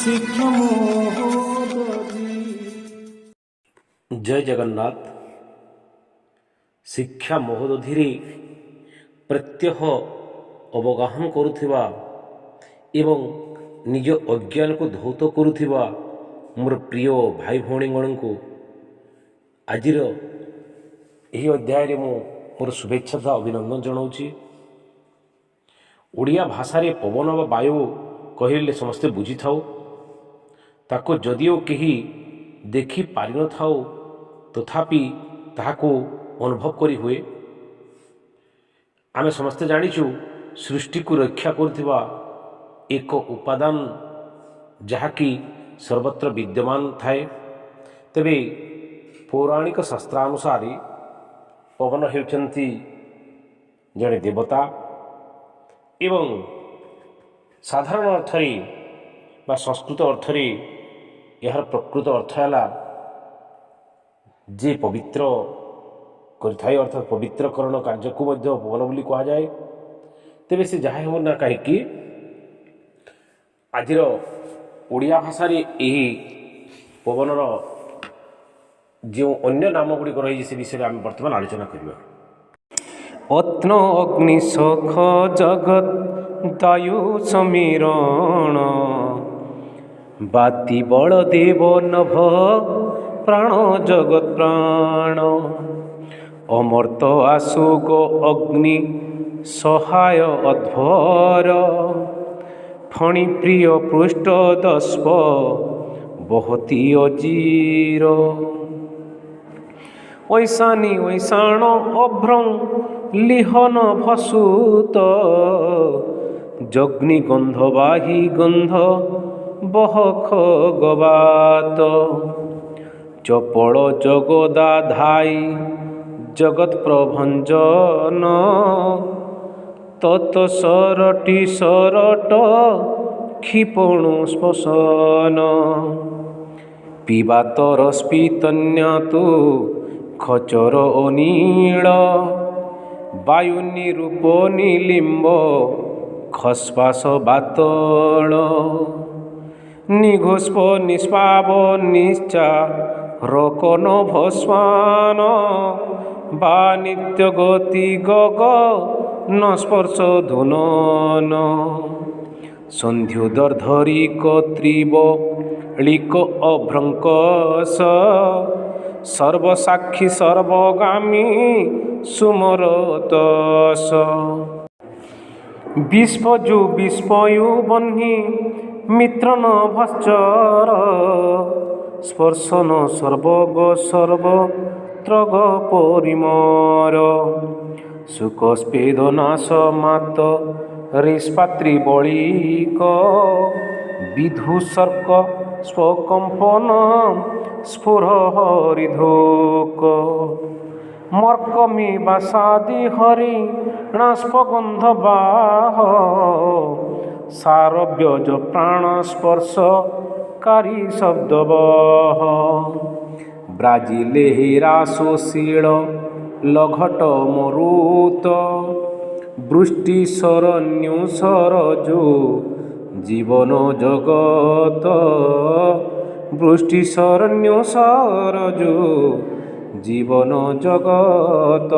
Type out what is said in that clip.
ଶିକ୍ଷା ମହୋଦଧି। ଜୟ ଜଗନ୍ନାଥ। ଶିକ୍ଷା ମହୋଦଧିରେ ପ୍ରତ୍ୟହ ଅବଗାହନ କରୁଥିବା ଏବଂ ନିଜ ଅଜ୍ଞାନକୁ ଧୌତ କରୁଥିବା ମୋର ପ୍ରିୟ ଭାଇ ଭଉଣୀମାନଙ୍କୁ ଆଜିର ଏହି ଅଧ୍ୟାୟରେ ମୁଁ ମୋର ଶୁଭେଚ୍ଛା ତଥା ଅଭିନନ୍ଦନ ଜଣାଉଛି। ଓଡ଼ିଆ ଭାଷାରେ ପବନ ବା ବାୟୁ କହିଲେ ସମସ୍ତେ ବୁଝିଥାଉ। ତାକୁ ଯଦିଓ କେହି ଦେଖି ପାରିନଥାଉ ତଥାପି ତାହାକୁ ଅନୁଭବ କରି ହୁଏ। ଆମେ ସମସ୍ତେ ଜାଣିଛୁ ସୃଷ୍ଟିକୁ ରକ୍ଷା କରୁଥିବା ଏକ ଉପାଦାନ ଯାହାକି ସର୍ବତ୍ର ବିଦ୍ୟମାନ ଥାଏ। ତେବେ ପୌରାଣିକ ଶାସ୍ତ୍ରାନୁସାରେ ପବନ ହେଉଛନ୍ତି ଜଣେ ଦେବତା ଏବଂ ସାଧାରଣ ଅର୍ଥରେ ବା ସଂସ୍କୃତ ଅର୍ଥରେ ଏହାର ପ୍ରକୃତ ଅର୍ଥ ହେଲା ଯେ ପବିତ୍ର କରିଥାଏ, ଅର୍ଥାତ୍ ପବିତ୍ରକରଣ କାର୍ଯ୍ୟକୁ ମଧ୍ୟ ପବନ ବୋଲି କୁହାଯାଏ। ତେବେ ସେ ଯାହା ହେଉ ନା କାହିଁକି ଆଜିର ଓଡ଼ିଆ ଭାଷାରେ ଏହି ପବନର ଯେଉଁ ଅନ୍ୟ ନାମ ଗୁଡ଼ିକ ରହିଛି ସେ ବିଷୟରେ ଆମେ ବର୍ତ୍ତମାନ ଆଲୋଚନା କରିବା। ଅତ୍ନ ଅଗ୍ନି ସଖ ଜଗତ ଦାୟୁ ସମୀରଣ, ବାତି ବଳ ଦେବ ନଭ ପ୍ରାଣ ଜଗତ ପ୍ରାଣ। ଅମର୍ତ୍ତ ଆଶୋକ ଅଗ୍ନି ସହାୟ ଅଧ୍ୱର, ଫଣି ପ୍ରିୟ ପୃଷ୍ଠ ଦସ୍ପ ବହତି ଅଜିର। ଐଶାନୀ ଐଶାଣ ଅଭ୍ରଂ ଲିହନ ଭସୁତ, ଯଗ୍ନି ଗନ୍ଧ ବାହି ଗନ୍ଧ ବହଖ ଗବାତ। ଚପଳ ଜଗଦାଧାଇ ଜଗତ ପ୍ରଭଞ୍ଜନ, ତତ ସରଟି ସରଟ କ୍ଷିପଣୁ ସ୍ପଶନ। ପିବାତର ସ୍ପିତନ୍ୟାତୁ ଖଚର ଅନୀଳ, ବାୟୁ ନିରୂପ ନିଲିମ୍ବ ଖସ୍ପାସ ବାତଳ। ନିଘୋଷ୍ପ ନିଷ୍ପାବ ନିଶ୍ଚା ରକନ ଭସ୍ମାନ, ବା ନିତ୍ୟ ଗତି ଗଗ ନ ସ୍ପର୍ଶ ଧୁନନ। ସନ୍ଧ୍ୟୁଦର୍ଧରି କତ୍ରିବ ଳିକ ଅଭ୍ରଙ୍କସ, ସର୍ବସାକ୍ଷୀ ସର୍ବଗାମୀ ସୁମରତସ। ବିଷ୍ପଜୁ ବିସ୍ମୟୁ ବହ୍ନି ମିତ୍ରନ ଭାସ୍କର, ସ୍ପର୍ଶନ ସର୍ବଗ ସର୍ବତ୍ରଗ ପରିମର। ଶୁକ ସ୍ପେଦ ନାଶ ମାତ ରିଷ୍ପାତ୍ରି ବଳିକ, ବିଧୂସର୍କ ସ୍ୱକମ୍ପନ ସ୍ଫୁର ହରିଧୋକ। ମର୍କମୀ ବାସାଦି ହରି ଣାସ୍ପଗନ୍ଧ ବାହ, ସାରବ୍ୟଜ ପ୍ରାଣ ସ୍ପର୍ଶ କାରି ଶବ୍ଦବହ। ବ୍ରାଜିଲେ ରାସୋଶୀଳ ଲଘଟ ମରୁତ, ବୃଷ୍ଟି ଶରଣ୍ୟୁ ସରଜୁ ଜୀବନ ଜଗତ। ବୃଷ୍ଟି ଶରଣ୍ୟୁ ସରଜୁ ଜୀବନ ଜଗତ।